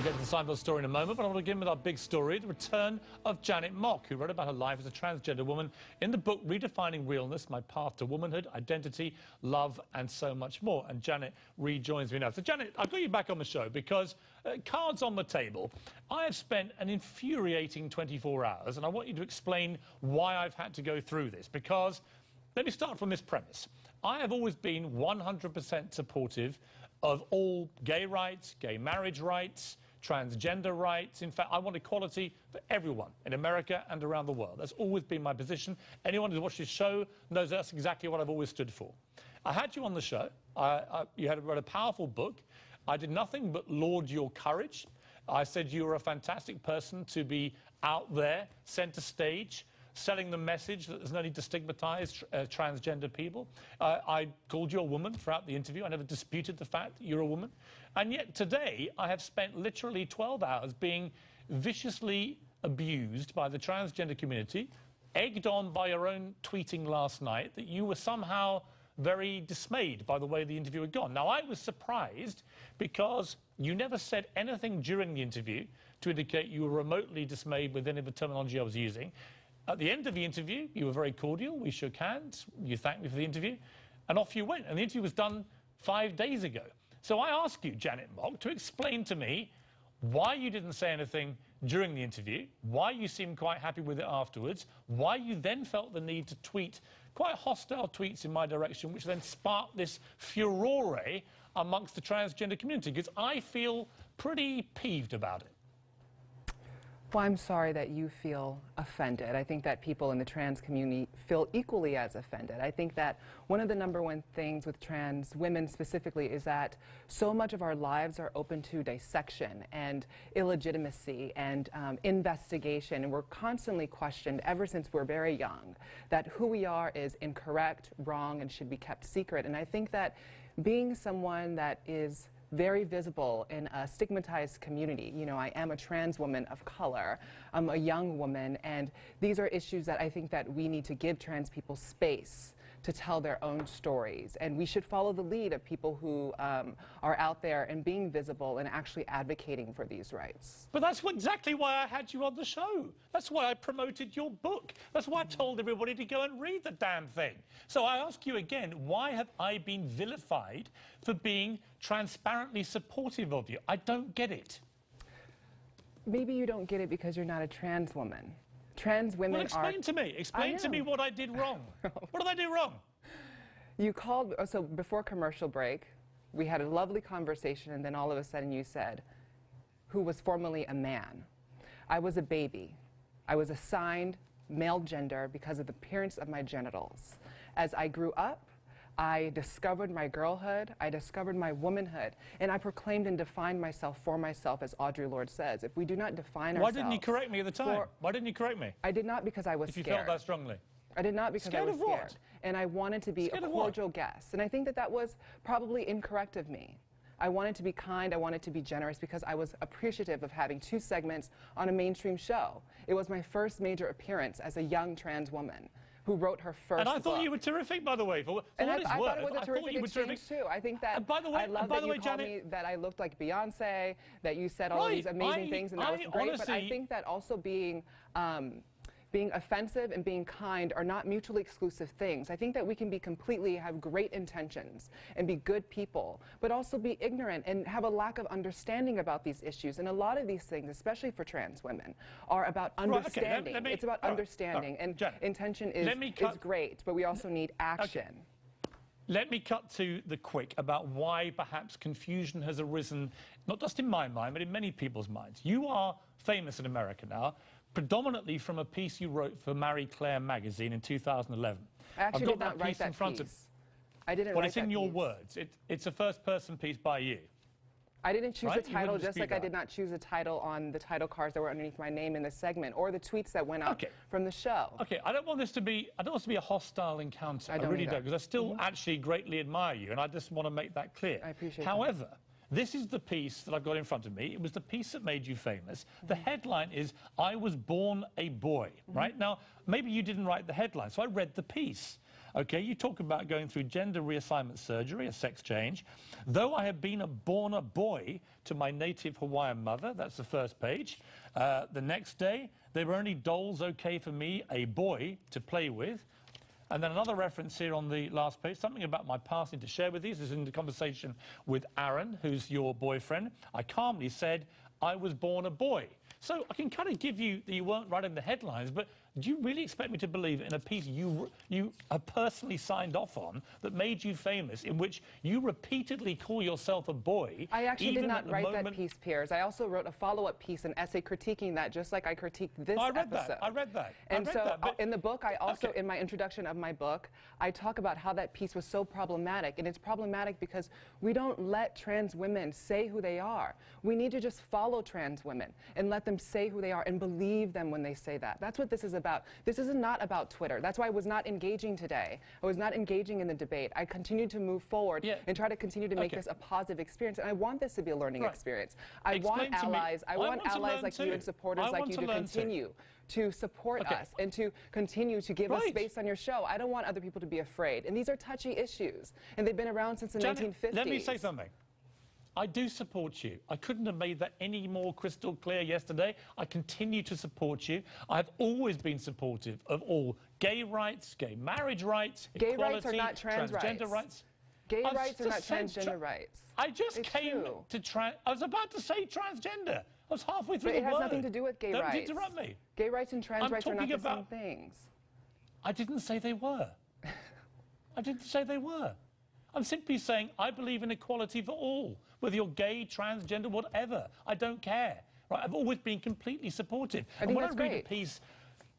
We'll get to the Seinfeld story in a moment, but I want to begin with our big story, the return of Janet Mock, who wrote about her life as a transgender woman in the book Redefining Realness, My Path to Womanhood, Identity, Love, and so much more. And Janet rejoins me now. So, Janet, I've got you back on the show because, cards on the table, I have spent an infuriating 24 hours, and I want you to explain why I've had to go through this. Because, let me start from this premise. I have always been 100% supportive of all gay rights, gay marriage rights, transgender rights. In fact, I want equality for everyone in America and around the world. That's always been my position. Anyone who's watched this show knows that's exactly what I've always stood for. I had you on the show. You had wrote a powerful book. I did nothing but laud your courage. I said you were a fantastic person to be out there, centre stage, selling the message that there's no need to stigmatise transgender people. I called you a woman throughout the interview. I never disputed the fact that you're a woman. And yet today, I have spent literally 12 hours being viciously abused by the transgender community, egged on by your own tweeting last night that you were somehow very dismayed by the way the interview had gone. Now, I was surprised because you never said anything during the interview to indicate you were remotely dismayed with any of the terminology I was using. At the end of the interview, you were very cordial. We shook hands. You thanked me for the interview. And off you went. And the interview was done 5 days ago. So I ask you, Janet Mock, to explain to me why you didn't say anything during the interview, why you seemed quite happy with it afterwards, why you then felt the need to tweet quite hostile tweets in my direction, which then sparked this furore amongst the transgender community, because I feel pretty peeved about it. Well, I'm sorry that you feel offended. I think that people in the trans community feel equally as offended. I think that one of the #1 things with trans women specifically is that so much of our lives are open to dissection and illegitimacy and investigation, and we're constantly questioned ever since we're very young that who we are is incorrect, wrong, and should be kept secret. And I think that being someone that is very visible in a stigmatized community. You know, I am a trans woman of color. I'm a young woman, and these are issues that I think that we need to give trans people space to tell their own stories. And we should follow the lead of people who are out there and being visible and actually advocating for these rights. But that's exactly why I had you on the show. That's why I promoted your book. That's why I told everybody to go and read the damn thing. So I ask you again, why have I been vilified for being transparently supportive of you? I don't get it. Maybe you don't get it because you're not a trans woman. Trans women well, explain to me. Explain to me what I did wrong. What did I do wrong? You called, so before commercial break, we had a lovely conversation, and then all of a sudden you said, who was formerly a man. I was a baby. I was assigned male gender because of the appearance of my genitals. As I grew up, I discovered my girlhood, I discovered my womanhood, and I proclaimed and defined myself for myself, as Audre Lorde says. If we do not define ourselves... Why didn't you correct me at the time? Why didn't you correct me? I did not because I was scared. If you felt that strongly? I did not because I was scared. What? And I wanted to be a cordial guest. And I think that that was probably incorrect of me. I wanted to be kind, I wanted to be generous because I was appreciative of having 2 segments on a mainstream show. It was my first major appearance as a young trans woman who wrote her first And I thought book. you were terrific, by the way. For and what I thought it was a I terrific exchange, too. I think that, by the way, I love that you called me that I looked like Beyonce, that you said all of these amazing things, and that was great. Honestly, but I think that also being offensive and being kind are not mutually exclusive things. I think that we can be have great intentions and be good people, but also be ignorant and have a lack of understanding about these issues. And a lot of these things, especially for trans women, are about understanding. Right, okay, it's about understanding. And Janet, intention is great, but we also need action. Okay. Let me cut to the quick about why perhaps confusion has arisen, not just in my mind, but in many people's minds. You are famous in America now, predominantly from a piece you wrote for Marie Claire magazine in 2011. I actually did not write that piece. I didn't write that piece. Well, it's in your words. It's a first-person piece by you. I didn't choose the title, just like I did not choose a title on the title cards that were underneath my name in the segment, or the tweets that went out from the show. Okay, I don't want this to be a hostile encounter. I really don't, because I still actually greatly admire you, and I just want to make that clear. I appreciate However, this is the piece that I've got in front of me. It was the piece that made you famous. The headline is, I was born a boy, right? Now, maybe you didn't write the headline, so I read the piece. Okay, you talk about going through gender reassignment surgery, a sex change. Though I have been born a boy to my native Hawaiian mother, that's the first page. The next day, there were only dolls okay for me, a boy, to play with. And then another reference here on the last page, something about my past to share with you. This is in the conversation with Aaron, who's your boyfriend. I calmly said, I was born a boy. So I can kind of give you that you weren't writing the headlines, but do you really expect me to believe in a piece you have personally signed off on that made you famous, in which you repeatedly call yourself a boy? I actually did not write that piece, Piers. I also wrote a follow-up piece, an essay critiquing that, just like I critiqued this episode. I read that. And so in the book, I also, in my introduction of my book, I talk about how that piece was so problematic. And it's problematic because we don't let trans women say who they are. We need to just follow trans women and let them say who they are and believe them when they say that. That's what this is about. This is not about Twitter. That's why I was not engaging today. I was not engaging in the debate. I continued to move forward and try to continue to make this a positive experience. And I want this to be a learning experience. I want allies. I want allies like you and supporters like you to continue to support us and to continue to give us space on your show. I don't want other people to be afraid. And these are touchy issues. And they've been around since the 1950s. Let me say something. I do support you. I couldn't have made that any more crystal clear yesterday. I continue to support you. I've always been supportive of all gay rights, gay marriage rights, gay equality, rights are not transgender rights. Gay rights are not transgender rights. I just came to I was about to say transgender. I was halfway through the word. But it has nothing to do with gay rights. Don't interrupt me. Gay rights and trans rights are not the same things. I didn't say they were. I didn't say they were. I'm simply saying I believe in equality for all, whether you're gay, transgender, whatever. I don't care. Right? I've always been completely supportive. I think that's great.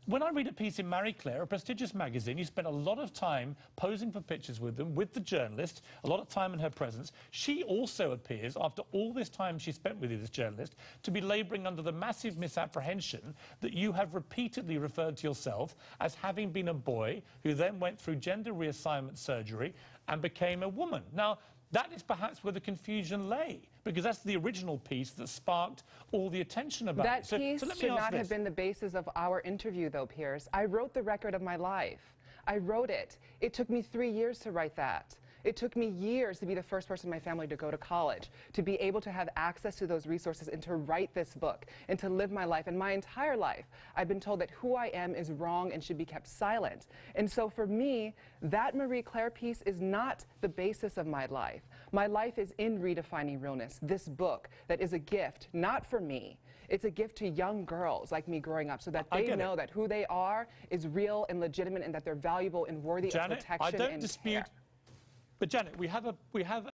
When I read a piece in Marie Claire, a prestigious magazine, you spend a lot of time posing for pictures with them, with the journalist, a lot of time in her presence. She also appears, after all this time she spent with you, this journalist, to be labouring under the massive misapprehension that you have repeatedly referred to yourself as having been a boy who then went through gender reassignment surgery and became a woman. Now, that is perhaps where the confusion lay, because that's the original piece that sparked all the attention about it. That piece should not have been the basis of our interview, though, Piers. I wrote the record of my life. I wrote it. It took me 3 years to write that. It took me years to be the first person in my family to go to college, to be able to have access to those resources and to write this book and to live my life. And my entire life, I've been told that who I am is wrong and should be kept silent. And so for me, that Marie Claire piece is not the basis of my life. My life is in Redefining Realness, this book that is a gift, not for me. It's a gift to young girls like me growing up so that they know that who they are is real and legitimate and that they're valuable and worthy of protection and care. I don't dispute. But Janet, we have